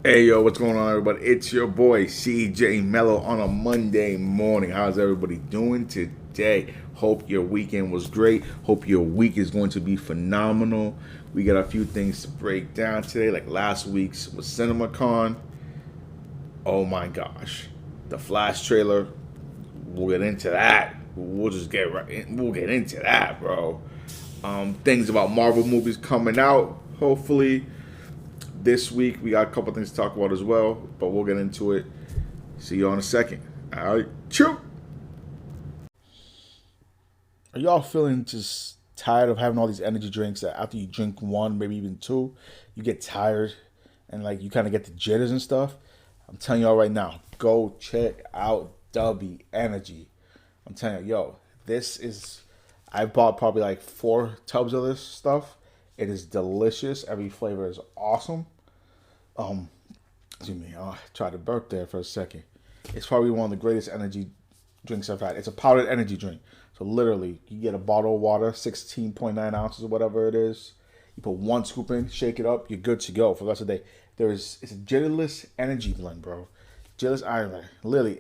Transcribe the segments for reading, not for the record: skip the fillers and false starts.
Hey yo, what's going on, everybody? It's your boy CJ Mello on a Monday morning. How's everybody doing today? Hope your weekend was great. Hope your week is going to be phenomenal. We got a few things to break down today, like last week's was CinemaCon. Oh my gosh, the Flash trailer. We'll get into that. We'll just get right. We'll get into that, bro. Things about Marvel movies coming out. Hopefully this week we got a couple things to talk about as well, but we'll get into it. See you in a second. All right, chew. Are y'all feeling just tired of having all these energy drinks that after you drink one, maybe even two, you get tired and like you kind of get the jitters and stuff? I'm telling y'all right now, go check out W Energy. I'm telling you, yo, this is. I bought probably like 4 tubs of this stuff. It is delicious. Every flavor is awesome. Um, Excuse me. I tried to burp there for a second. It's probably one of the greatest energy drinks I've had. It's a powdered energy drink. So literally, you get a bottle of water, 16.9 ounces or whatever it is. You put 1 scoop in, shake it up, you're good to go for the rest of the day. It's a jitterless energy blend, bro. Jitterless iron. Literally,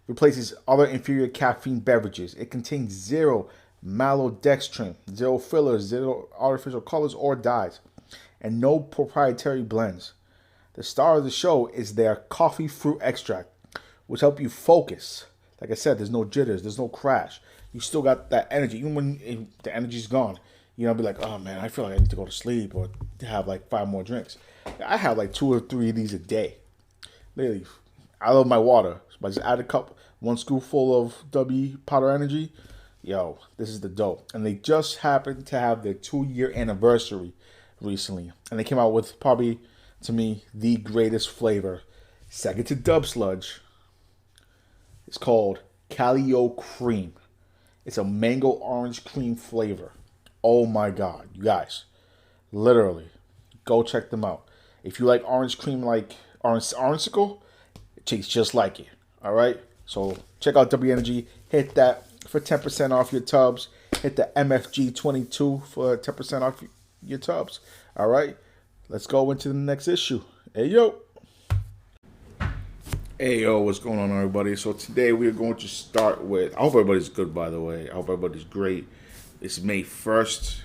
replaces other inferior caffeine beverages. It contains zero maltodextrin, zero fillers, zero artificial colors or dyes, and no proprietary blends. The star of the show is their coffee fruit extract, which help you focus. Like I said, there's no jitters, there's no crash. You still got that energy, even when the energy's gone. You know, be like, oh man, I feel like I need to go to sleep or have like 5 more drinks. I have like 2 or 3 of these a day. Literally, I love my water. So I just add a cup, 1 scoopful of W powder energy. Yo, this is the dope. And they just happened to have their 2-year anniversary recently. And they came out with probably, to me, the greatest flavor. Second to Dub Sludge. It's called Calio Cream. It's a mango orange cream flavor. Oh my God, you guys. Literally, go check them out. If you like orange cream like orange it tastes just like it. All right? So check out W Energy. Hit that for 10% off your tubs. Hit the MFG22 for 10% off your tubs. All right? Let's go into the next issue. Hey, yo. Hey, yo, what's going on, everybody? So today we are going to start with, I hope everybody's good, by the way. I hope everybody's great. It's May 1st.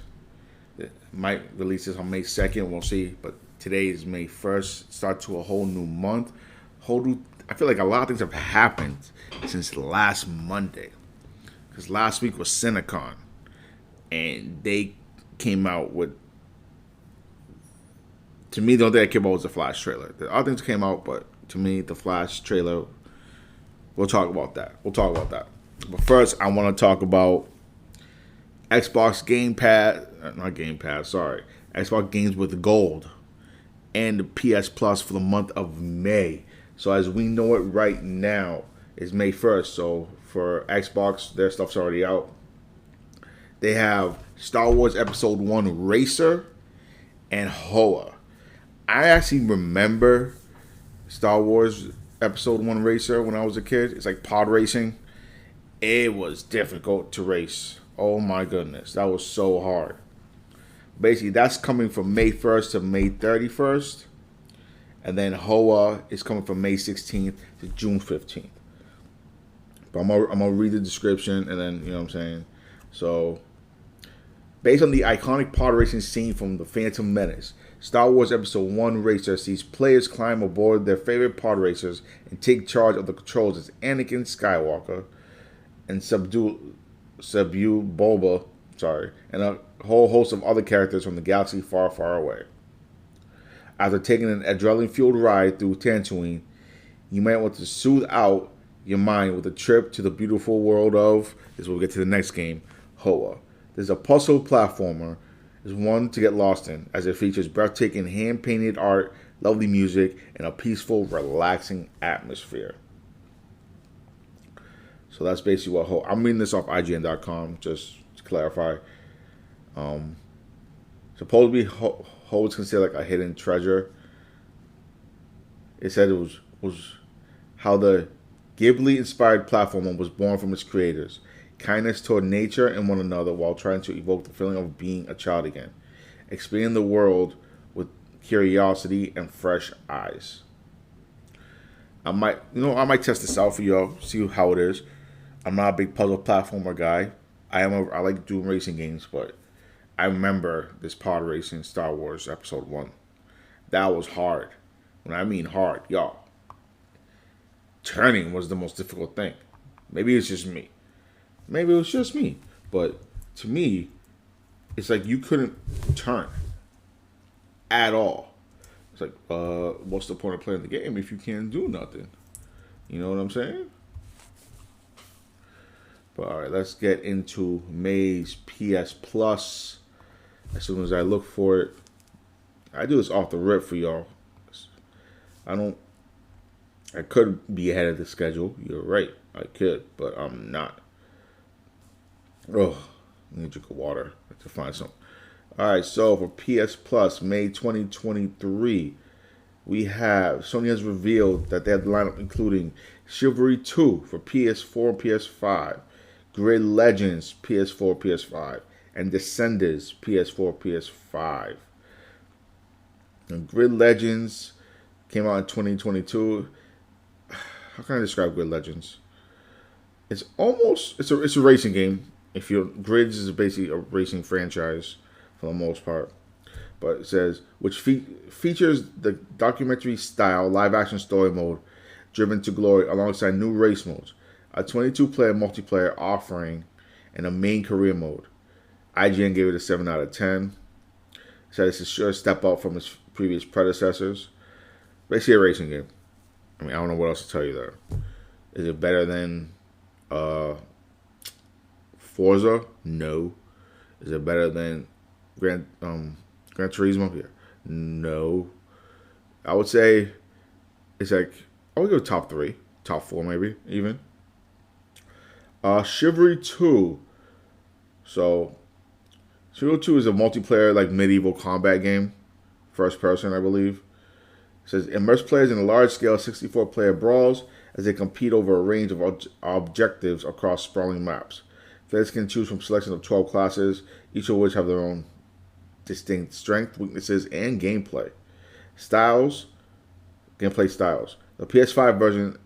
It might release this on May 2nd. We'll see. But today is May 1st. Start to a whole new month. I feel like a lot of things have happened since last Monday. Because last week was CinemaCon. And they came out with, to me, the only thing that came out was the Flash trailer. The other things came out, but to me, the Flash trailer, we'll talk about that. But first, I want to talk about Xbox Xbox Games with Gold and the PS Plus for the month of May. So as we know it right now, it's May 1st. So for Xbox, their stuff's already out. They have Star Wars Episode 1 Racer and Hoa. I actually remember Star Wars Episode 1 Racer when I was a kid. It's like pod racing. It was difficult to race. Oh my goodness. That was so hard. Basically, that's coming from May 1st to May 31st. And then Hoa is coming from May 16th to June 15th. But I'm gonna read the description and then, you know what I'm saying? So, based on the iconic pod racing scene from The Phantom Menace, Star Wars Episode 1 Racer sees players climb aboard their favorite pod racers and take charge of the controls as Anakin Skywalker and subdue Boba, and a whole host of other characters from the galaxy far, far away. After taking an adrenaline-fueled ride through Tatooine, you might want to soothe out your mind with a trip to the beautiful world of, this will get to the next game, Hoa. There's a puzzle platformer, is one to get lost in, as it features breathtaking hand-painted art, lovely music, and a peaceful, relaxing atmosphere. So that's basically what Hoa. I'm reading this off IGN.com, just to clarify. Supposedly, Hoa is considered like a hidden treasure. It said it was how the Ghibli-inspired platformer was born from its creators. Kindness toward nature and one another while trying to evoke the feeling of being a child again. Expanding the world with curiosity, and fresh eyes. I might test this out for y'all, see how it is. I'm not a big puzzle platformer guy. I like doing racing games, but I remember this pod racing Star Wars Episode 1. That was hard. When I mean hard, y'all. Turning was the most difficult thing. Maybe it's just me. Maybe it was just me. But to me, it's like you couldn't turn at all. It's like, what's the point of playing the game if you can't do nothing? You know what I'm saying? But all right, let's get into May's PS Plus. As soon as I look for it, I do this off the rip for y'all. I could be ahead of the schedule. You're right, I could, but I'm not. Oh, I need to drink water. I have to find some. All right, so for PS Plus, May 2023, we have, Sony has revealed that they have the lineup including Chivalry 2 for PS4 and PS5, Grid Legends PS4, PS5, and Descenders PS4, PS5. And Grid Legends came out in 2022. How can I describe Grid Legends? It's a racing game. If you Grids is basically a racing franchise for the most part. But it says, which features the documentary style live action story mode Driven to Glory alongside new race modes, a 22-player multiplayer offering, and a main career mode. IGN gave it a 7 out of 10. Said it's a sure step up from its previous predecessors. Basically a racing game. I mean, I don't know what else to tell you there. Is it better than Forza? No. Is it better than Gran Turismo? Yeah. No. I would say it's like, I would go top 3, top 4 maybe even. Chivalry 2. So Chivalry 2 is a multiplayer like medieval combat game, first person I believe. It says immerse players in large-scale 64-player brawls as they compete over a range of objectives across sprawling maps. Players can choose from a selection of 12 classes, each of which have their own distinct strengths, weaknesses, and gameplay styles. The PS5 version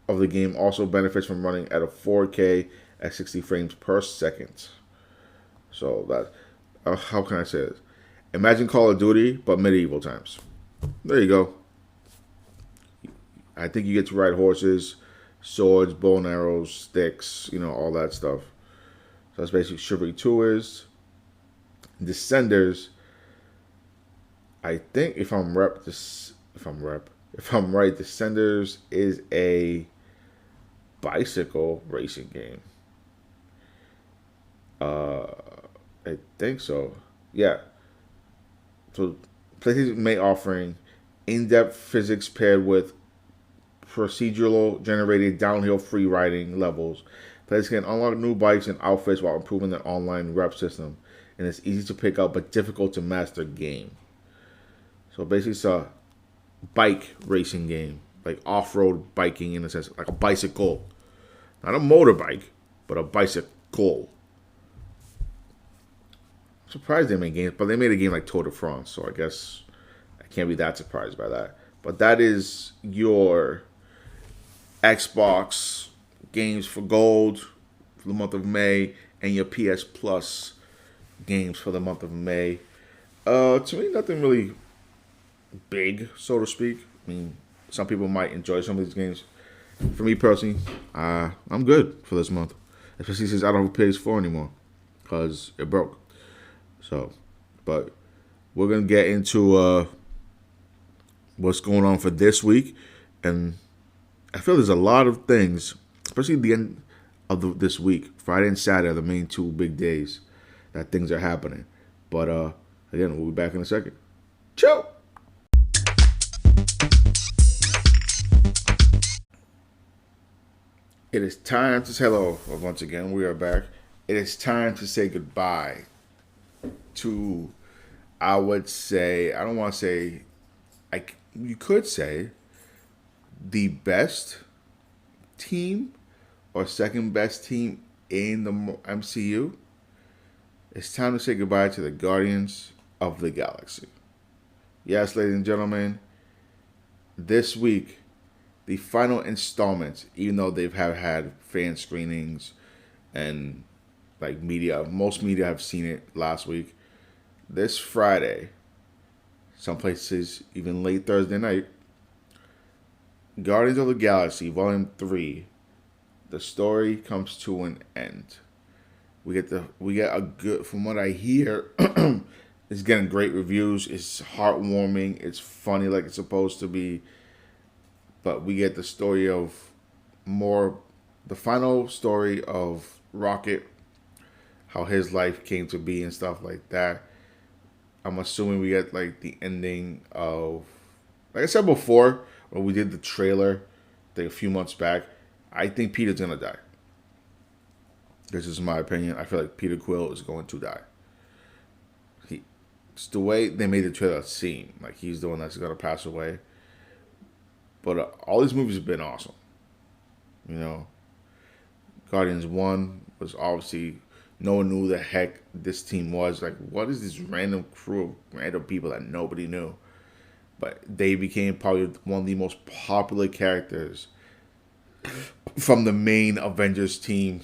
of the game also benefits from running at a 4K at 60 frames per second. So that, how can I say this? Imagine Call of Duty, but medieval times. There you go. I think you get to ride horses, swords, bow and arrows, sticks, all that stuff. So that's basically Chivalry 2 is. Descenders, I think if I'm right, Descenders is a bicycle racing game. I think so. Yeah. So PlayStation may offering in-depth physics paired with procedural generated downhill free riding levels. Players can unlock new bikes and outfits while improving their online rep system. And it's easy to pick up but difficult to master game. So basically it's a bike racing game. Like off-road biking in a sense. Like a bicycle. Not a motorbike, but a bicycle. I'm surprised they made games, but they made a game like Tour de France. So I guess I can't be that surprised by that. But that is your Xbox games for gold for the month of May and your PS Plus games for the month of May. To me, nothing really big, so to speak. I mean, some people might enjoy some of these games. For me personally, I'm good for this month. Especially since I don't have a PS4 anymore. Because it broke. So, but we're going to get into what's going on for this week. And I feel there's a lot of things, especially at the end of this week. Friday and Saturday are the main 2 big days that things are happening. But again, we'll be back in a second. Ciao! It is time to say hello once again. We are back. It is time to say goodbye to, I would say, I don't want to say, you could say, the best team or second best team in the MCU. It's time to say goodbye to the Guardians of the Galaxy. Yes, ladies and gentlemen, this week, the final installment, even though they've had fan screenings and like media, most media have seen it last week. This Friday, some places even late Thursday night, Guardians of the Galaxy Volume 3, the story comes to an end. We get a good, from what I hear, it's getting great reviews. It's heartwarming. It's funny like it's supposed to be. But we get the story of more, the final story of Rocket, how his life came to be and stuff like that. I'm assuming we get like the ending of, like I said before, when we did the trailer, like a few months back. I think Peter's gonna die. This is my opinion. I feel like Peter Quill is going to die. It's the way they made the trailer seem like he's the one that's gonna pass away. But all these movies have been awesome. You know, Guardians 1 was obviously, no one knew the heck this team was. Like, what is this random crew of random people that nobody knew? But they became probably one of the most popular characters from the main Avengers team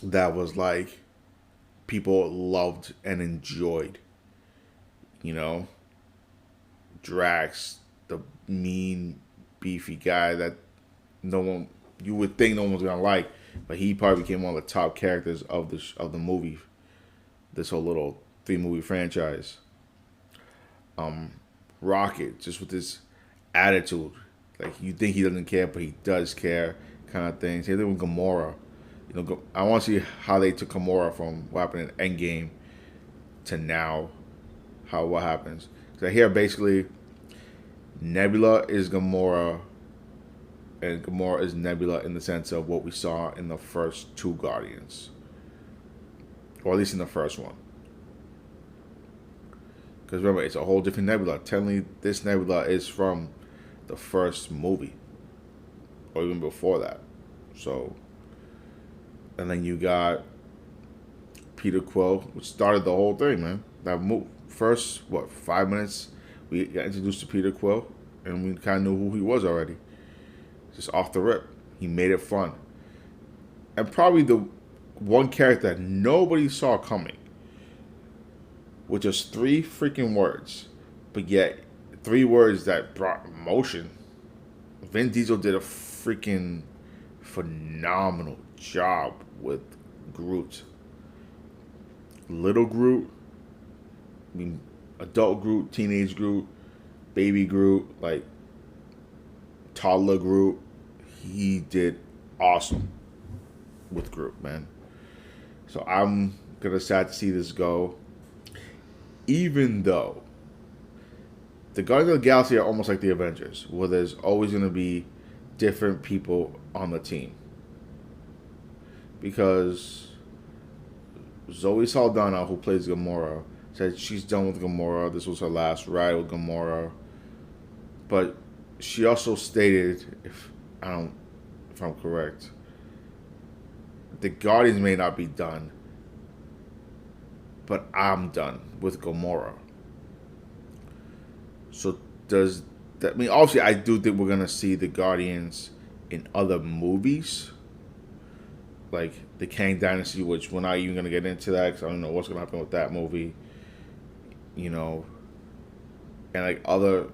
that was like people loved and enjoyed. You know, Drax, the mean, beefy guy that no one, you would think no one was gonna like, but he probably became one of the top characters of the movie, this whole little 3-movie franchise. Rocket, just with this attitude, like you think he doesn't care, but he does care, kind of thing. Same thing with Gamora. You know, I want to see how they took Gamora from what happened in Endgame to now. What happens? So here basically, Nebula is Gamora, and Gamora is Nebula in the sense of what we saw in the first 2 Guardians, or at least in the first one. Because remember, it's a whole different Nebula. Technically, this Nebula is from the first movie, or even before that. So, and then you got Peter Quill, which started the whole thing, man. That first, 5 minutes, we got introduced to Peter Quill, and we kind of knew who he was already. Just off the rip. He made it fun. And probably the one character that nobody saw coming, with just 3 freaking words, but yet 3 words that brought emotion. Vin Diesel did a freaking phenomenal job with Groot. Little Groot, I mean, adult Groot, teenage Groot, baby Groot, like toddler Groot. He did awesome with Groot, man. So I'm gonna sad to see this go. Even though the Guardians of the Galaxy are almost like the Avengers, where there's always gonna be different people on the team. Because Zoe Saldana, who plays Gamora, said she's done with Gamora. This was her last ride with Gamora. But she also stated, if I'm correct, the Guardians may not be done, but I'm done with Gamora. So does that mean, obviously I do think we're gonna see the Guardians in other movies, like the Kang Dynasty, which we're not even gonna get into that because I don't know what's gonna happen with that movie. You know, and like other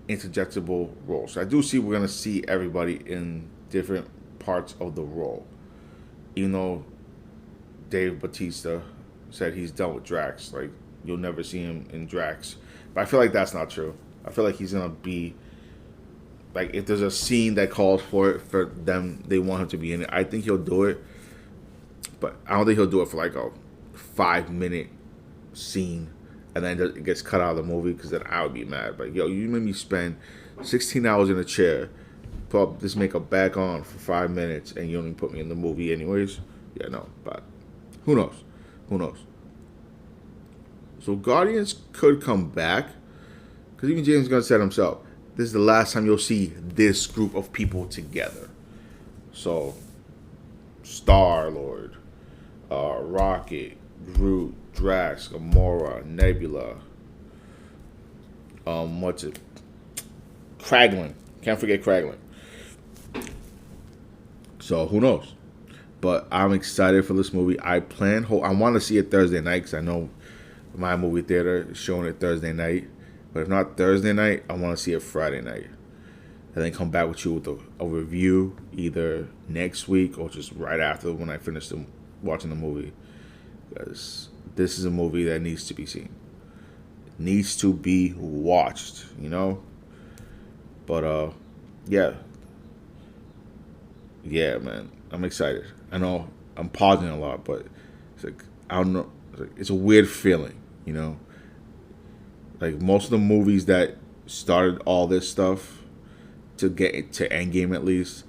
interjectable roles. So I do see we're gonna see everybody in different parts of the role. Even though Dave Bautista said he's done with Drax, like you'll never see him in Drax. But I feel like that's not true. I feel like he's gonna be, like, if there's a scene that calls for it for them, they want him to be in it. I think he'll do it, but I don't think he'll do it for like a 5-minute scene and then it gets cut out of the movie, because then I would be mad. Like, yo, you made me spend 16 hours in a chair, put this makeup back on for 5 minutes, and you only put me in the movie anyways. Yeah, no, but who knows? Who knows? So Guardians could come back, because even James Gunn said himself, this is the last time you'll see this group of people together. So, Star-Lord, Rocket, Groot, Drax, Gamora, Nebula, What's it? Kraglin. Can't forget Kraglin. So who knows? But I'm excited for this movie. I want to see it Thursday night because I know my movie theater is showing it Thursday night. But if not Thursday night, I want to see it Friday night. And then come back with you with a review either next week or just right after when I finish watching the movie. Because this is a movie that needs to be seen. It needs to be watched, you know? But, yeah. Yeah, man. I'm excited. I know I'm pausing a lot, but it's like, I don't know. It's a weird feeling, you know? Like, most of the movies that started all this stuff to get to Endgame at least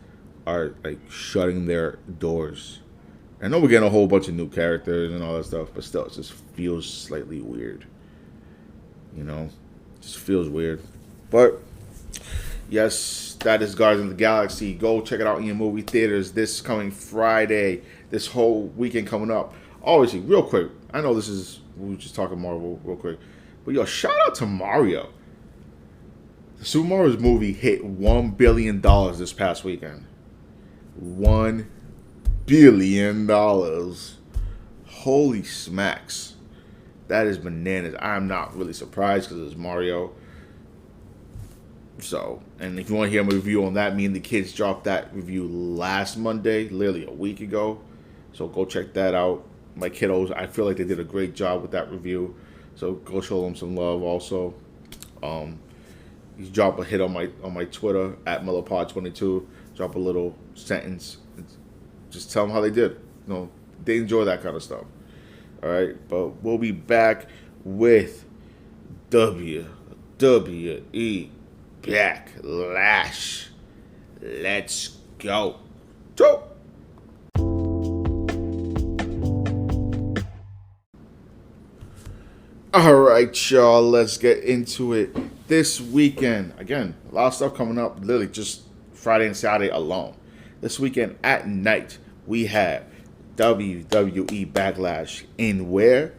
are, like, shutting their doors. I know we're getting a whole bunch of new characters and all that stuff, but still, it just feels slightly weird. You know? It just feels weird. But, yes, that is Guardians of the Galaxy. Go check it out in your movie theaters this coming Friday. This whole weekend coming up. Obviously, real quick, I know we were just talking Marvel real quick. But, yo, shout out to Mario. The Super Mario movie hit $1 billion this past weekend. $1 billion. Holy smacks. That is bananas. I'm not really surprised because it's Mario. So, and if you want to hear my review on that, me and the kids dropped that review last Monday, literally a week ago. So go check that out. My kiddos, I feel like they did a great job with that review. So go show them some love also. You drop a hit on my Twitter at MillerPod22. Drop a little sentence. Just tell them how they did. You know, they enjoy that kind of stuff. All right, but we'll be back with WWE Backlash. Let's go. Go. All right, y'all. Let's get into it. This weekend, again, a lot of stuff coming up. Literally just Friday and Saturday alone. This weekend at night, we have WWE Backlash in where?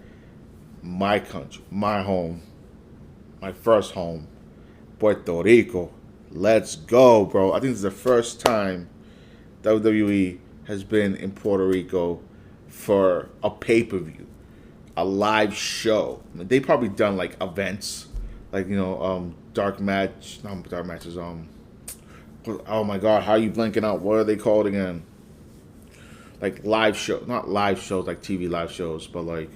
My country, my home, my first home, Puerto Rico. Let's go, bro. I think this is the first time WWE has been in Puerto Rico for a pay-per-view, a live show. I mean, they probably done like events, like, you know, dark matches. Oh my God, how are you blanking out? What are they called again? Like live show, not live shows like TV live shows, but like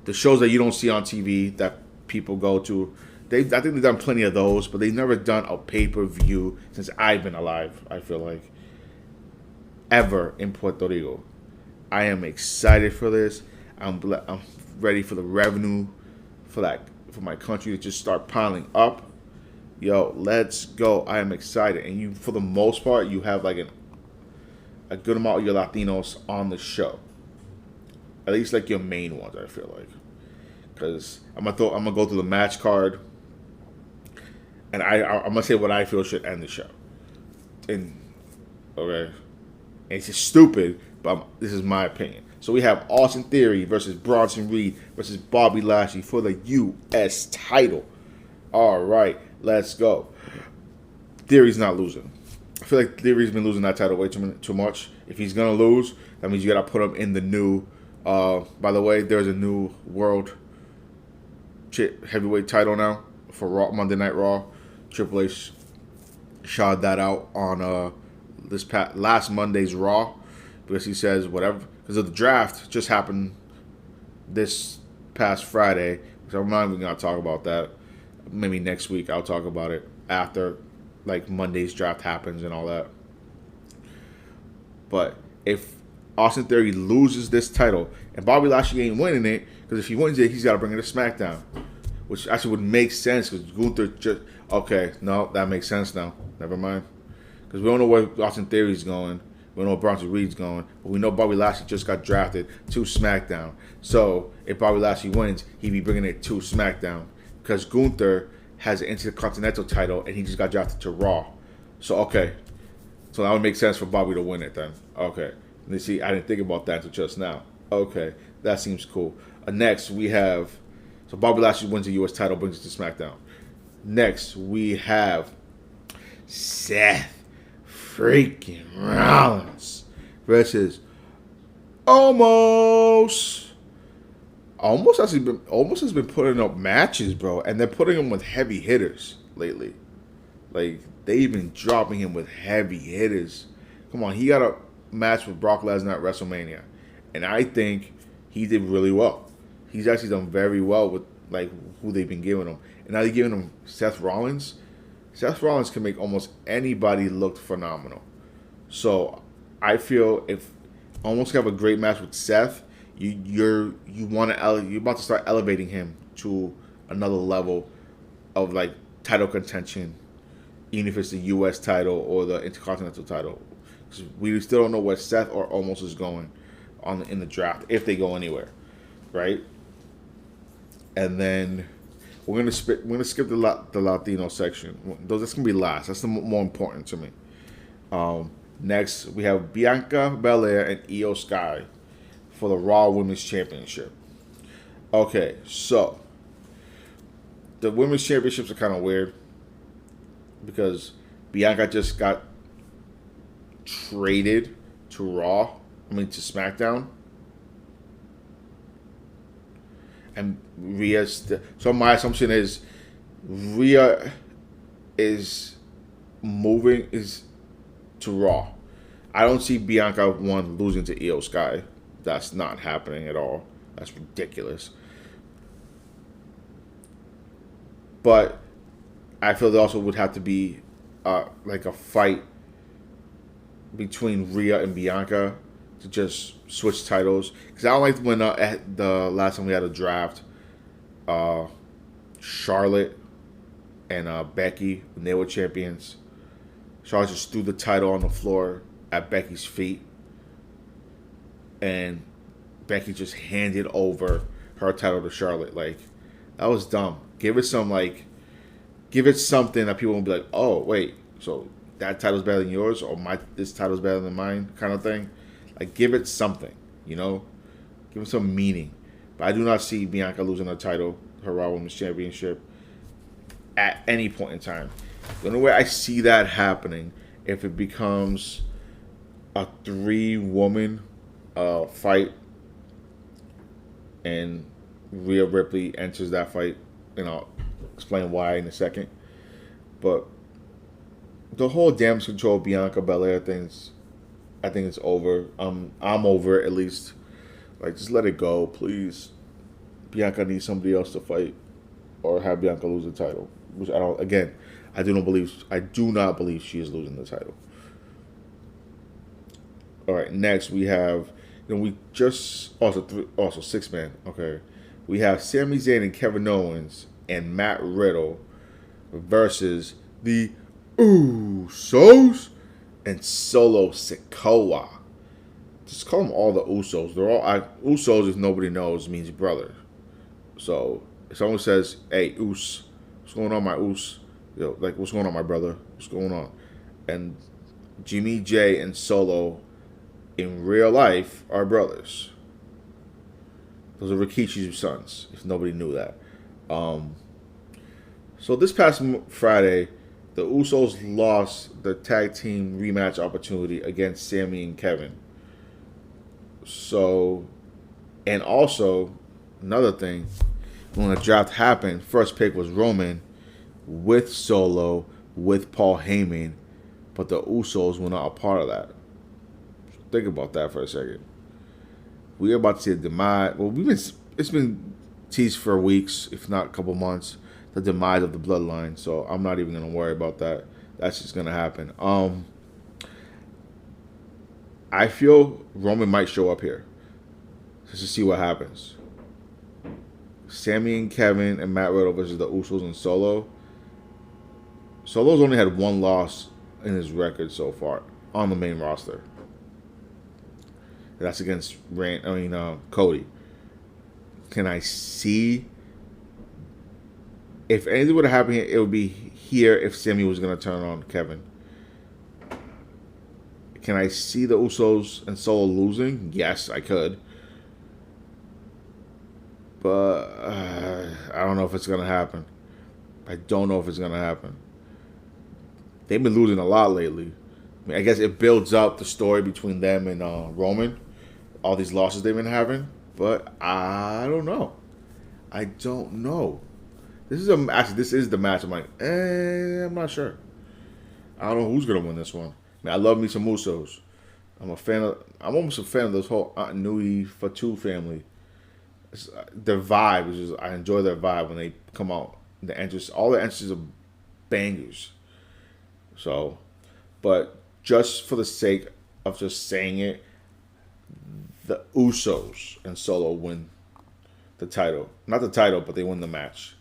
the shows that you don't see on TV that people go to. I think they've done plenty of those, but they've never done a pay-per-view since I've been alive, I feel like, ever in Puerto Rico. I am excited for this. I'm ready for the revenue for my country to just start piling up. Yo, let's go. I am excited. And you, for the most part, you have like a good amount of your Latinos on the show. At least like your main ones, I feel like. Because I'm gonna go through the match card, and I'm gonna say what I feel should end the show. And okay, and it's just stupid, but this is my opinion. So we have Austin Theory versus Bronson Reed versus Bobby Lashley for the U.S. title. All right, let's go. Theory's not losing. I feel like Theory's been losing that title way too much. If he's gonna lose, that means you gotta put him in the new. By the way, there's a new world heavyweight title now for Raw, Monday Night Raw. Triple H shot that out on last Monday's Raw because he says whatever, because of the draft just happened this past Friday. So I'm not even gonna talk about that. Maybe next week I'll talk about it after like Monday's draft happens and all that. But if Austin Theory loses this title and Bobby Lashley ain't winning it, because if he wins it, he's got to bring it to SmackDown, which actually would make sense because Gunther just no, that makes sense now. Never mind, because we don't know where Austin Theory's going, we don't know where Bronson Reed's going, but we know Bobby Lashley just got drafted to SmackDown. So if Bobby Lashley wins, he'd be bringing it to SmackDown because Gunther has an Intercontinental title and he just got drafted to Raw. So okay, so that would make sense for Bobby to win it then. Okay. You see, I didn't think about that until just now. Okay, that seems cool. Next, we have... So Bobby Lashley wins the U.S. title, brings it to SmackDown. Next, we have Seth freaking Rollins versus Almost. Almost has been putting up matches, bro, and they're putting him with heavy hitters lately. Like they've been dropping him with heavy hitters. Come on, he got a match with Brock Lesnar at WrestleMania, and I think he did really well. He's actually done very well with like who they've been giving him, and now they're giving him Seth Rollins. Seth Rollins can make almost anybody look phenomenal. So I feel if Almost have a great match with Seth, you're about to start elevating him to another level of like title contention, even if it's the U.S. title or the Intercontinental title. Because we still don't know where Seth or Almost is going in the draft if they go anywhere, right? And then we're gonna skip the Latino section. That's gonna be last. That's the more important to me. Next, we have Bianca Belair and Io Sky for the Raw Women's Championship. Okay, so the Women's Championships are kind of weird because Bianca just got traded to SmackDown. And so my assumption is Rhea is moving to Raw. I don't see Bianca losing to Io Sky. That's not happening at all. That's ridiculous. But I feel there also would have to be like a fight between Rhea and Bianca to just switch titles. Because I don't like when at the last time we had a draft, Charlotte and Becky, when they were champions, Charlotte just threw the title on the floor at Becky's feet, and Becky just handed over her title to Charlotte. Like, that was dumb. Give it something that people won't be like, oh wait, so that title's better than yours, or this title's better than mine, kind of thing. Like, give it something, give it some meaning. But I do not see Bianca losing her title, her Raw Women's Championship, at any point in time. The only way I see that happening if it becomes a 3-woman fight and Rhea Ripley enters that fight, and I'll explain why in a second. But the whole damage control Bianca Belair things, I think it's over. I'm over it, at least. Like, just let it go, please. Bianca needs somebody else to fight, or have Bianca lose the title. Which I do not believe she is losing the title. All right, next we have, we just also 6-man. Okay, we have Sami Zayn and Kevin Owens and Matt Riddle versus the Usos and Solo Sikoa. Just call them all the Usos. They're all Usos. If nobody knows, means brother. So if someone says, "Hey, Us, what's going on, my Us?" Like, what's going on, my brother? What's going on? And Jimmy J and Solo in real life are brothers. Those are Rikishi's sons, if nobody knew that. So this past Friday, the Usos lost the tag team rematch opportunity against Sami and Kevin. So, and also, another thing, when the draft happened, first pick was Roman with Solo, with Paul Heyman, but the Usos were not a part of that. Think about that for a second. We're about to see a demise. Well, it's been teased for weeks, if not a couple months, the demise of the bloodline. So I'm not even gonna worry about that. That's just gonna happen. I feel Roman might show up here just to see what happens. Sami and Kevin and Matt Riddle versus the Usos and Solo. Solo's only had one loss in his record so far on the main roster. That's against Cody. Can I see if anything would have happened here, it would be here if Sami was going to turn on Kevin. Can I see the Usos and Solo losing? Yes, I could. But I don't know if it's going to happen. I don't know if it's gonna happen. They've been losing a lot lately. I mean, I guess it builds up the story between them and Roman. All these losses they've been having, but I don't know. I don't know. This is the match. I'm like, I'm not sure. I don't know who's gonna win this one. I mean, I love me some Usos. I'm almost a fan of this whole Aunt Nui Fatu family. Their vibe is just, I enjoy their vibe when they come out. All the entrances are bangers. So, but just for the sake of just saying it, the Usos and Solo win the title. Not the title, but they win the match.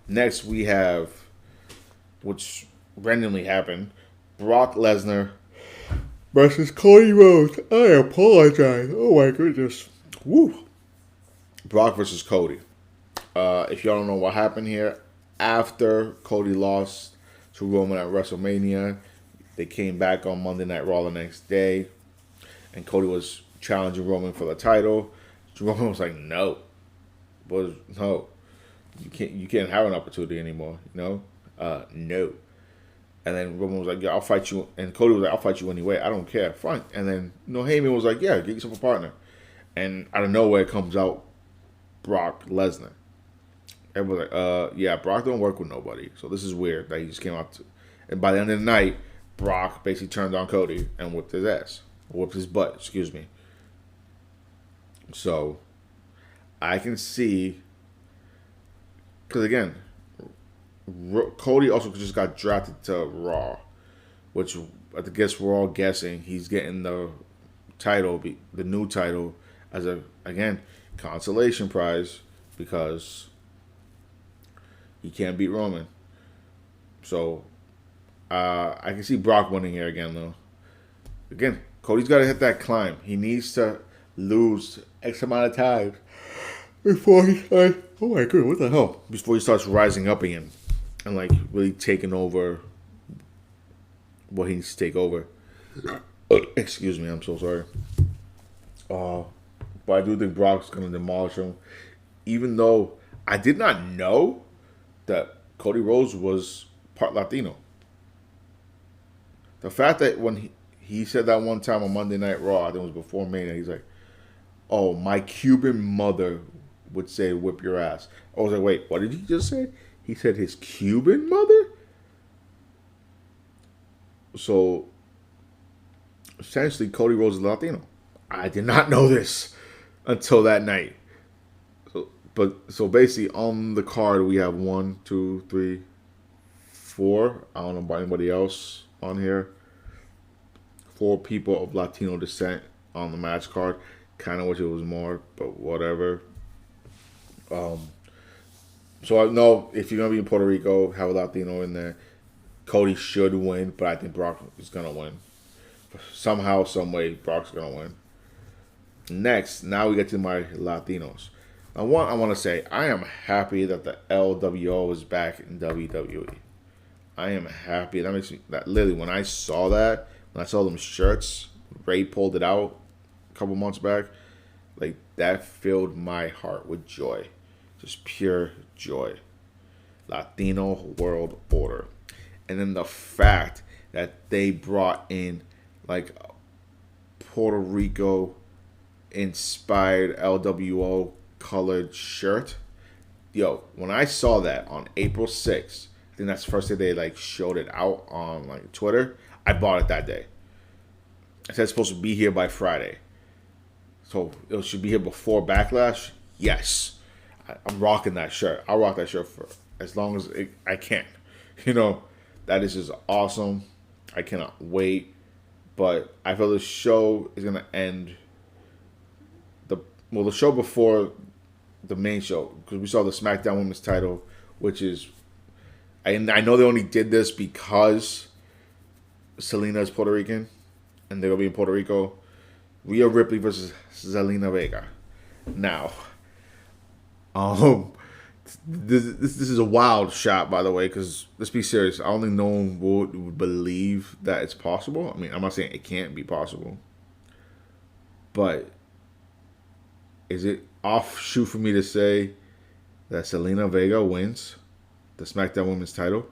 Next, we have, which randomly happened, Brock Lesnar versus Cody Rhodes. I apologize. Oh my goodness. Woo. Brock versus Cody. If y'all don't know what happened here, after Cody lost to Roman at WrestleMania, they came back on Monday Night Raw the next day, and Cody was challenging Roman for the title. Roman was like, no. No. You can't have an opportunity anymore, no. And then Roman was like, yeah, I'll fight you. And Cody was like, I'll fight you anyway. I don't care. Fine. And then Heyman was like, yeah, get yourself a partner. And out of nowhere comes out Brock Lesnar. Everybody's like, yeah, Brock don't work with nobody. So this is weird that he just came out. And by the end of the night, Brock basically turned on Cody and whipped his ass. Whipped his butt, excuse me. So I can see, because again, Cody also just got drafted to Raw, which I guess we're all guessing he's getting the title, the new title, as a, again, consolation prize because he can't beat Roman. So I can see Brock winning here again, though. Again, Cody's got to hit that climb. He needs to lose X amount of time before he starts. Oh my god, what the hell? Before he starts rising up again and like really taking over what he needs to take over. Excuse me, I'm so sorry. But I do think Brock's gonna demolish him. Even though I did not know that Cody Rhodes was part Latino. The fact that when he said that one time on Monday Night Raw, I think it was before Mania, he's like, oh, my Cuban mother would say whip your ass. I was like, wait, what did he just say? He said his Cuban mother? So, essentially, Cody Rhodes is Latino. I did not know this until that night. So basically, on the card, we have 1, 2, 3, 4. I don't know about anybody else on here. 4 people of Latino descent on the match card. Kind of wish it was more, but whatever. So I know if you're going to be in Puerto Rico, have a Latino in there. Cody should win, but I think Brock is going to win. Somehow, some way, Brock's going to win. Next, now we get to my Latinos. Now, one, I want to say, I am happy that the LWO is back in WWE. I am happy. That makes me, that literally, when I saw them shirts, Ray pulled it out a couple months back, like, that filled my heart with joy. Just pure joy. Latino World Order. And then the fact that they brought in, like, Puerto Rico inspired LWO colored shirt. Yo, when I saw that on April 6th, I think that's the first day they like showed it out on like Twitter, I bought it that day. It said it's supposed to be here by Friday. So it should be here before Backlash? Yes. I'm rocking that shirt. I'll rock that shirt for as long as I can. You know, that is just awesome. I cannot wait. But I feel the show is going to end the show before the main show, because we saw the Smackdown Women's title, which is, I know they only did this because Zelina is Puerto Rican, and they're going to be in Puerto Rico. Rhea Ripley versus Zelina Vega. Now, this is a wild shot, by the way, because let's be serious. I don't think no one would believe that it's possible. I mean, I'm not saying it can't be possible, but is it offshoot for me to say that Zelina Vega wins? the SmackDown Women's title.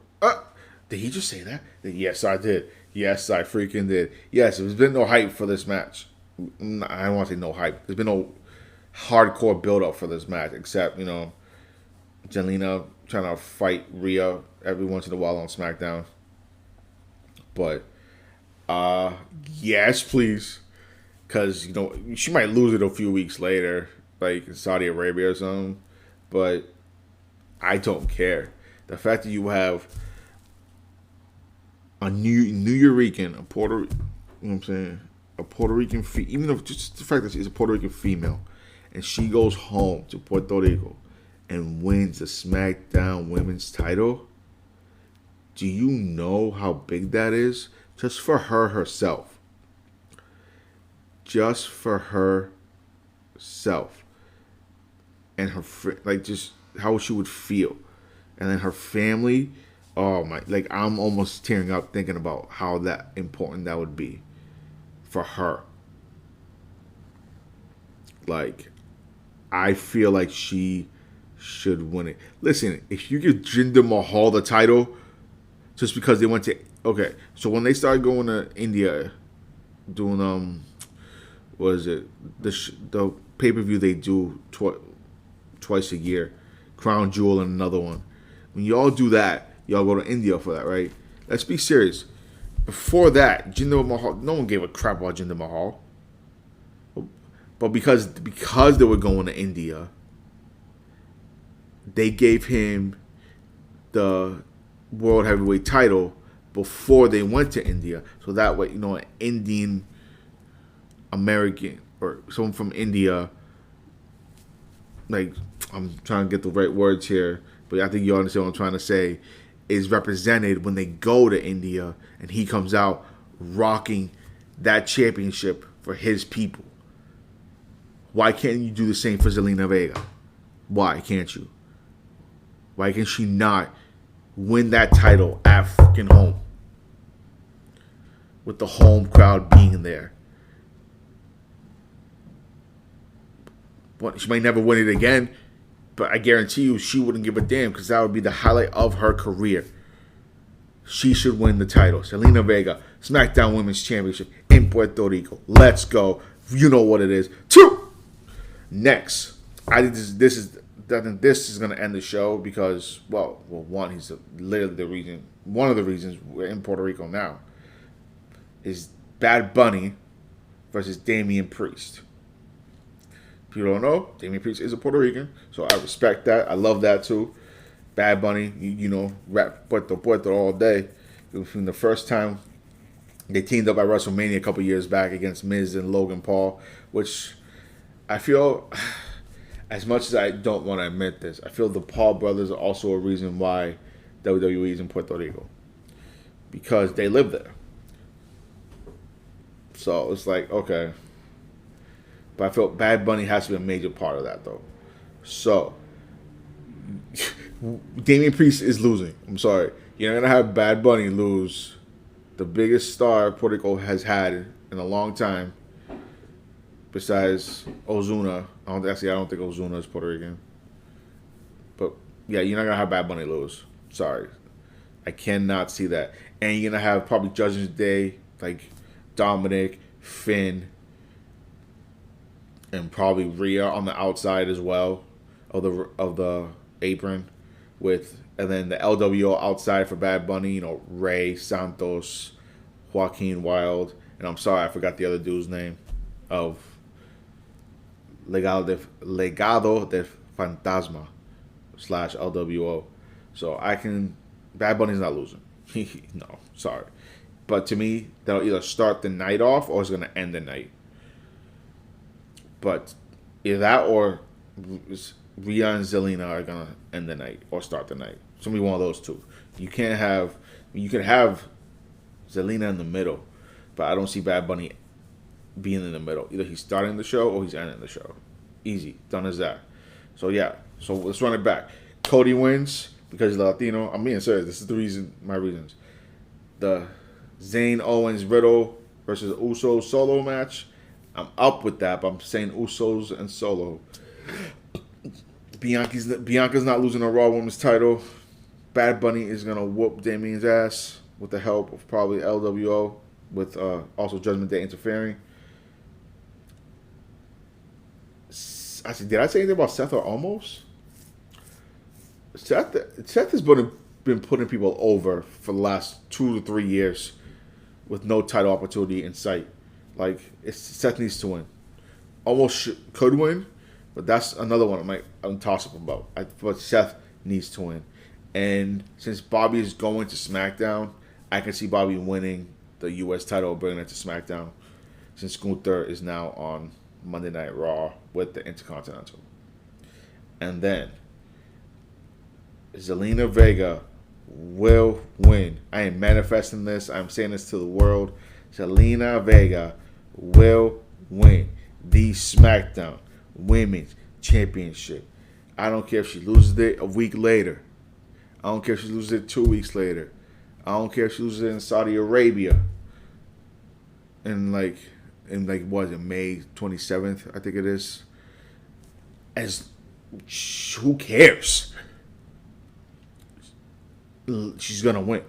Did he just say that? Yes, I did. Yes, I freaking did. Yes, there's been no hype for this match. I don't want to say no hype. There's been no hardcore build up for this match, except Zelina trying to fight Rhea every once in a while on SmackDown. But yes, please, because she might lose it a few weeks later, like in Saudi Arabia or something. But I don't care. The fact that you have a New Rican, a Puerto, you know what I'm saying, a Puerto Rican, even though just the fact that she's a Puerto Rican female, and she goes home to Puerto Rico and wins the SmackDown Women's title. Do you know how big that is? Just for her herself. Just for herself. And her, just how she would feel. And then her family, oh my, I'm almost tearing up thinking about how that important that would be for her. I feel like she should win it. Listen, if you give Jinder Mahal the title just because they went to, okay, so when they started going to India doing what is it, the pay-per-view they do twice a year, Crown Jewel and another one. When y'all do that, y'all go to India for that, right? Let's be serious. Before that, Jinder Mahal, no one gave a crap about Jinder Mahal. But because they were going to India, they gave him the World Heavyweight title before they went to India. So that way, an Indian American or someone from India, I'm trying to get the right words here, but I think you understand what I'm trying to say, is represented when they go to India and he comes out rocking that championship for his people. Why can't you do the same for Zelina Vega? Why can't you? Why can she not win that title at freaking home? With the home crowd being there. She might never win it again, but I guarantee you she wouldn't give a damn because that would be the highlight of her career. She should win the title. Zelina Vega, SmackDown Women's Championship in Puerto Rico. Let's go. You know what it is. 2. Next, I think this is going to end the show because, one, he's literally the reason. One of the reasons we're in Puerto Rico now is Bad Bunny versus Damian Priest. If you don't know, Damian Priest is a Puerto Rican, so I respect that. I love that too. Bad Bunny, rap Puerto all day. From the first time they teamed up at WrestleMania a couple years back against Miz and Logan Paul, which I feel, as much as I don't want to admit this, I feel the Paul brothers are also a reason why WWE is in Puerto Rico. Because they live there. So it's okay. But I feel Bad Bunny has to be a major part of that, though. So, Damian Priest is losing. I'm sorry. You're not going to have Bad Bunny lose the biggest star Puerto Rico has had in a long time, besides Ozuna. I don't think Ozuna is Puerto Rican. But, yeah, you're not going to have Bad Bunny lose. Sorry. I cannot see that. And you're going to have probably Judgment Day, Dominic, Finn, and probably Rhea on the outside as well of the apron, and then the LWO outside for Bad Bunny. Ray Santos, Joaquin Wilde, and I'm sorry I forgot the other dude's name of Legado de Fantasma / LWO. So Bad Bunny's not losing. No, sorry, but to me that'll either start the night off or it's gonna end the night. But either that or Rhea and Zelina are going to end the night or start the night. It's going to be one of those two. You can have Zelina in the middle, but I don't see Bad Bunny being in the middle. Either he's starting the show or he's ending the show. Easy. Done as that. So, yeah. So, let's run it back. Cody wins because he's Latino. I'm being serious. This is my reasons. The Zayn Owens Riddle versus Uso solo match. I'm up with that, but I'm saying Usos and Solo. Bianca's not losing a Raw Women's title. Bad Bunny is gonna whoop Damien's ass with the help of probably LWO, with also Judgment Day interfering. Did I say anything about Seth or almost? Seth has been putting people over for the last 2 to 3 years with no title opportunity in sight. Like Seth needs to win. Almost could win, but that's another one I'm toss up about. But Seth needs to win, and since Bobby is going to SmackDown, I can see Bobby winning the U.S. title, bringing it to SmackDown, since Gunther is now on Monday Night Raw with the Intercontinental, and then Zelina Vega will win. I am manifesting this. I'm saying this to the world. Zelina Vega will win the SmackDown Women's Championship. I don't care if she loses it a week later. I don't care if she loses it 2 weeks later. I don't care if she loses it in Saudi Arabia. In what is it, May 27th, I think it is. As who cares? She's gonna win.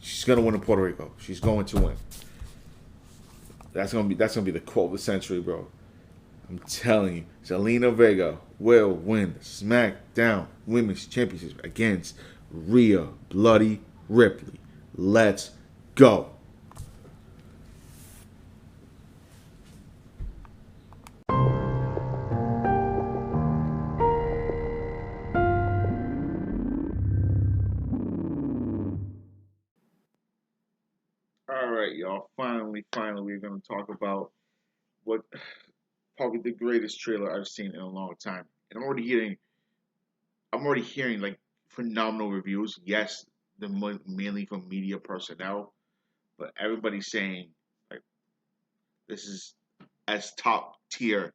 She's gonna win in Puerto Rico. She's going to win. That's gonna be the quote of the century, bro. I'm telling you, Zelina Vega will win the SmackDown Women's Championship against Rhea Bloody Ripley. Let's go. All right, y'all. Finally, we're gonna talk about what probably the greatest trailer I've seen in a long time. And I'm already hearing like phenomenal reviews. Yes, mainly from media personnel, but everybody's saying like this is as top tier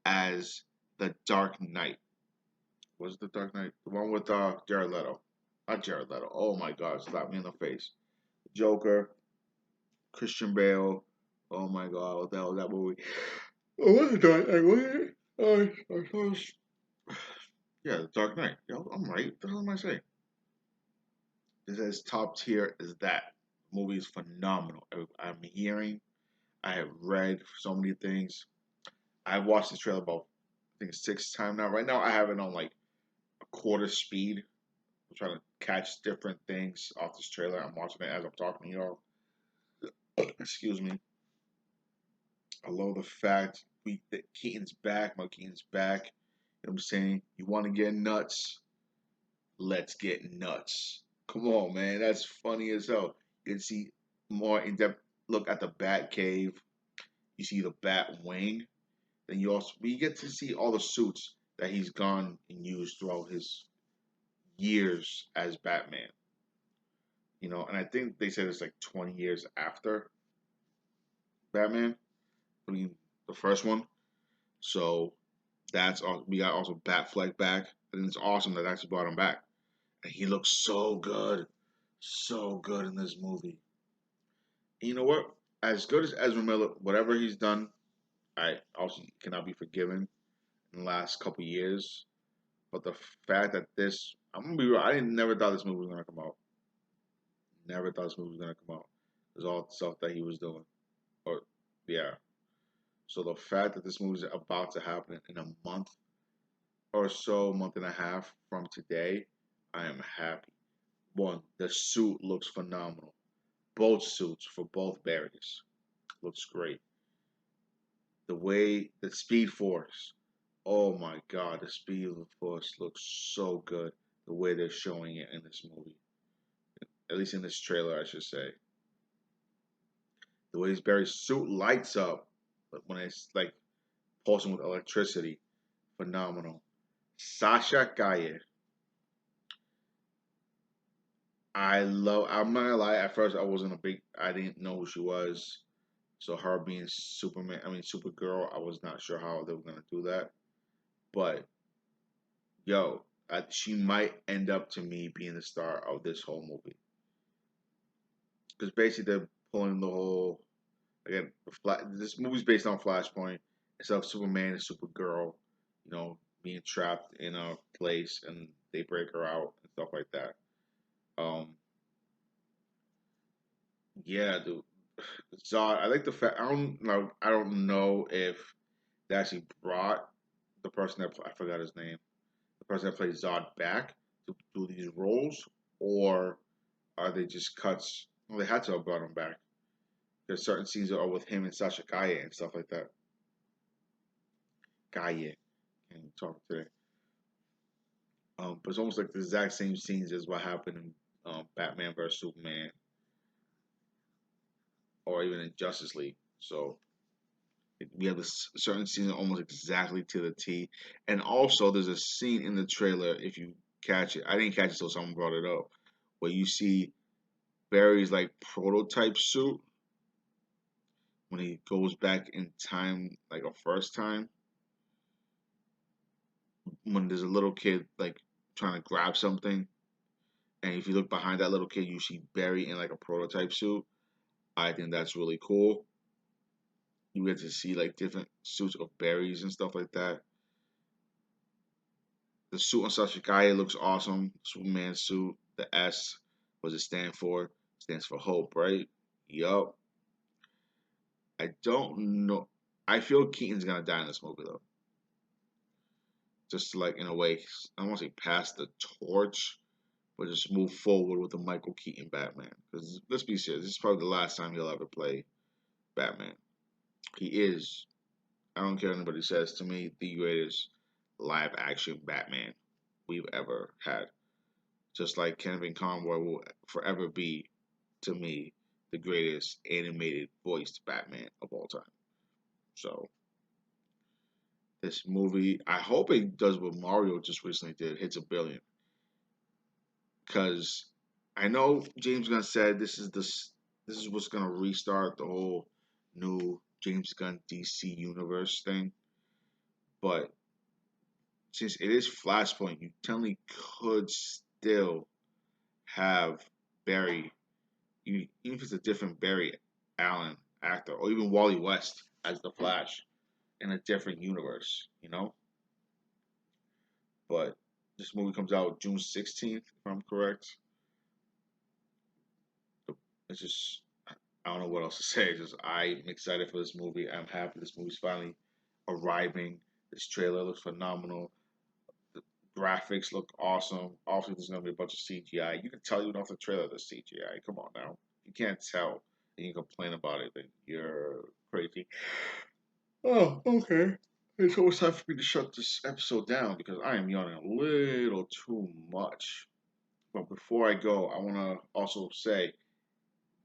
as the Dark Knight. Was it the Dark Knight? The one with Jared Leto. Not Jared Leto. Oh my God! Slap me in the face. Joker, Christian Bale. Oh my God! What the hell is that movie? Oh, what's the Dark Knight? What is it? Yeah, the Dark Knight. Yo, I'm right. What the hell am I saying? This is top tier as that. Movie is phenomenal. I'm hearing, I have read so many things. I've watched this trailer about I think 6 times now. Right now I have it on like a quarter speed. I'm trying to catch different things off this trailer. I'm watching it as I'm talking to y'all. Excuse me. I love the fact that Keaton's back. My Keaton's back. You know what I'm saying? You want to get nuts? Let's get nuts. Come on, man. That's funny as hell. You can see more in depth look at the Bat Cave. You see the Bat Wing. Then we get to see all the suits that he's gone and used throughout his years as Batman. And I think they said it's like 20 years after Batman, I mean the first one. So that's all. We got also Batfleck back, and it's awesome that they actually brought him back. And he looks so good in this movie. And you know what? As good as Ezra Miller, whatever he's done, I also cannot be forgiven in the last couple years. But the fact that I'm gonna be real, I didn't never thought this movie was gonna come out. Never thought this movie was gonna come out. There's all the stuff that he was doing. Or yeah. So the fact that this movie is about to happen in a month or so, month and a half from today, I am happy. One, the suit looks phenomenal. Both suits for both Barrys looks great. The way the Speed Force, oh my God, the Speed of the Force looks so good. The way they're showing it in this movie, at least in this trailer, I should say. The way his Barry's suit lights up when it's like pulsing with electricity, phenomenal. Sasha Calle, I'm not gonna lie. At first, I didn't know who she was. So her being Supergirl, I was not sure how they were gonna do that. But yo, she might end up to me being the star of this whole movie because basically they're pulling the whole again. This movie's based on Flashpoint instead of Superman and Supergirl, being trapped in a place and they break her out and stuff like that. Um, yeah, dude. Zod. I like the fact. I don't know if they actually brought the person that I forgot his name, the person that plays Zod back to do these roles, or are they just cuts? Well, they had to have brought him back. There's certain scenes that are with him and Sasha Kaye and stuff like that. Kaye, can't talk today. But it's almost like the exact same scenes as what happened in Batman vs Superman, or even in Justice League. So we have a certain scene almost exactly to the T. And also, there's a scene in the trailer, if you catch it. I didn't catch it until someone brought it up, where you see Barry's like prototype suit when he goes back in time, like a first time, when there's a little kid like trying to grab something. And if you look behind that little kid, you see Barry in like a prototype suit. I think that's really cool. You get to see like different suits of Barry's and stuff like that. The suit on Sashikaya looks awesome. Superman suit. The S, what does it stand for? Stands for hope, right? Yup. I don't know. I feel Keaton's gonna die in this movie though. Just like in a way, I don't want to say pass the torch, but just move forward with the Michael Keaton Batman. Because let's be serious, this is probably the last time he'll ever play Batman. He is, I don't care what anybody says, to me, the greatest live action Batman we've ever had. Just like Kevin Conroy will forever be, to me, the greatest animated voiced Batman of all time. So this movie, I hope it does what Mario just recently did, hits a billion. Because I know James Gunn said this is what's gonna restart the whole new James Gunn DC universe thing. But since it is Flashpoint, you technically could still have Barry, even if it's a different Barry Allen actor, or even Wally West as the Flash in a different universe, you know? But this movie comes out June 16th, if I'm correct. It's just, I don't know what else to say. It's just, I'm excited for this movie. I'm happy this movie's finally arriving. This trailer looks phenomenal. The graphics look awesome. Obviously, there's going to be a bunch of CGI. You can tell even off the trailer there's CGI. Come on now. If you can't tell and you complain about it, then you're crazy. Oh, okay. It's almost time for me to shut this episode down because I am yawning a little too much. But before I go, I want to also say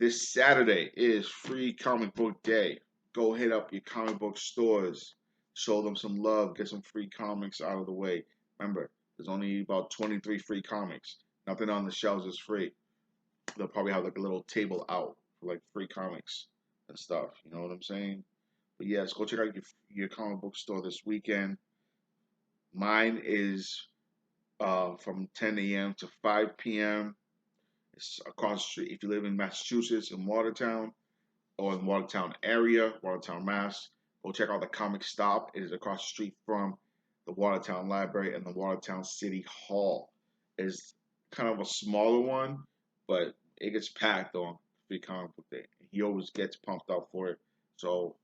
this Saturday is Free Comic Book Day. Go hit up your comic book stores, show them some love, get some free comics out of the way. Remember, there's only about 23 free comics. Nothing on the shelves is free. They'll probably have like a little table out for like free comics and stuff. You know what I'm saying? But yes, go check out your comic book store this weekend. Mine is from 10 a.m. to 5 p.m. It's across the street. If you live in Massachusetts, in Watertown, or in Watertown area, Watertown, Mass. Go check out the Comic Stop. It is across the street from the Watertown Library and the Watertown City Hall. It's kind of a smaller one, but it gets packed on Free Comic Book Day. He always gets pumped up for it. So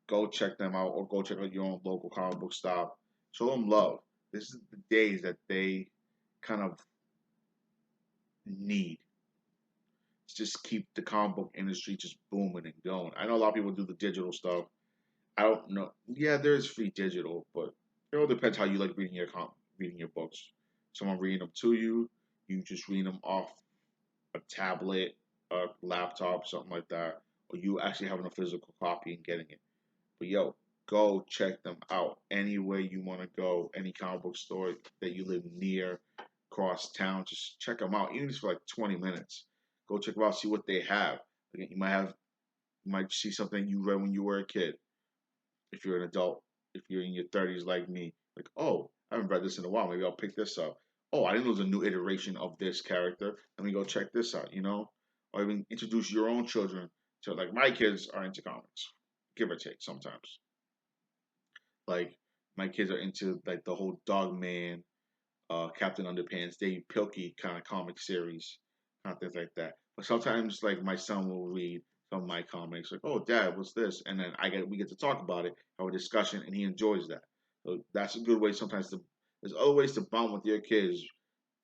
go check them out or go check out your own local comic book stop. Show them love. This is the days that they kind of need to just keep the comic book industry just booming and going. I know a lot of people do the digital stuff. I don't know. Yeah, there is free digital, but it all depends how you like reading your books. Someone reading them to you, you just read them off a tablet, a laptop, something like that, or you actually having a physical copy and getting it. But yo, go check them out anywhere you want to go, any comic book store that you live near, across town. Just check them out, even if it's for like 20 minutes. Go check them out, see what they have. Again, you might see something you read when you were a kid if you're an adult, if you're in your 30s like me, like, oh, I haven't read this in a while. Maybe I'll pick this up. Oh, I didn't know there's a new iteration of this character. Let me go check this out, you know? Or even introduce your own children to, like, my kids are into comics, give or take sometimes. Like, my kids are into, like, the whole Dog Man, Captain Underpants, Dave Pilkey kind of comic series not things like that. But sometimes, like my son will read some of my comics, like, "Oh, Dad, what's this?" And then we get to talk about it, have a discussion, and he enjoys that. So that's a good way sometimes to. There's other ways to bond with your kids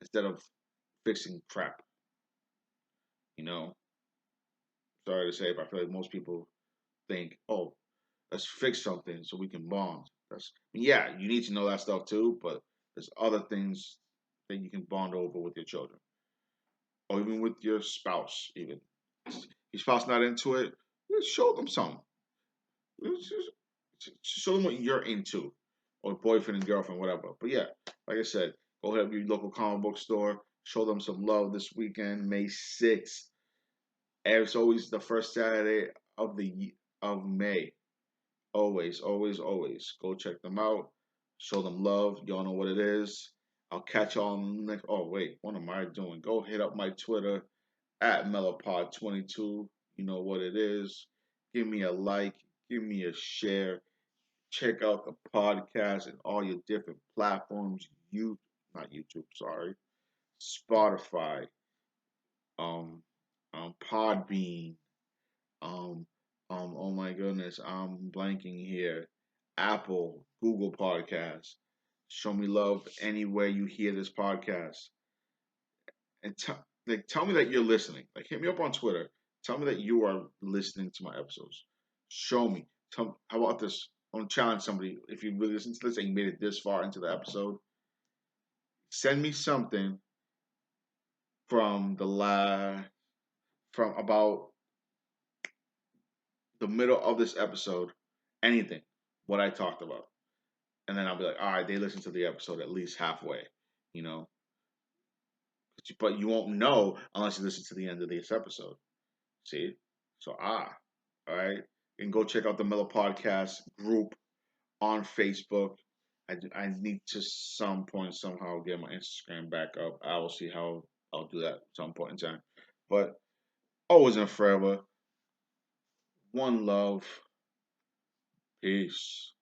instead of fixing crap. You know, sorry to say, but I feel like most people think, "Oh, let's fix something so we can bond." Yeah, you need to know that stuff too, but there's other things that you can bond over with your children, or even with your spouse. Even your spouse not into it, just show them something. Show them what you're into, or boyfriend and girlfriend, whatever. But yeah, like I said, go ahead to your local comic book store. Show them some love this weekend, May 6th. And it's always the first Saturday of May. Always, always, always. Go check them out. Show them love. Y'all know what it is. I'll catch y'all next. Oh wait, what am I doing? Go hit up my Twitter at Mellowpod22. You know what it is. Give me a like. Give me a share. Check out the podcast and all your different platforms. Not YouTube. Sorry, Spotify. Um, Podbean. Um, oh my goodness, I'm blanking here. Apple, Google Podcasts. Show me love anywhere you hear this podcast, and tell me that you're listening. Like hit me up on Twitter. Tell me that you are listening to my episodes. Show me. How about this? I want to challenge somebody. If you really listen to this and you made it this far into the episode, send me something from from about the middle of this episode, anything, what I talked about. And then I'll be like, all right, they listened to the episode at least halfway, you know. But you won't know unless you listen to the end of this episode. See? So all right. You can go check out the Mellow Podcast group on Facebook. I need to some point somehow get my Instagram back up. I will see how I'll do that at some point in time. But always and forever, one love, peace.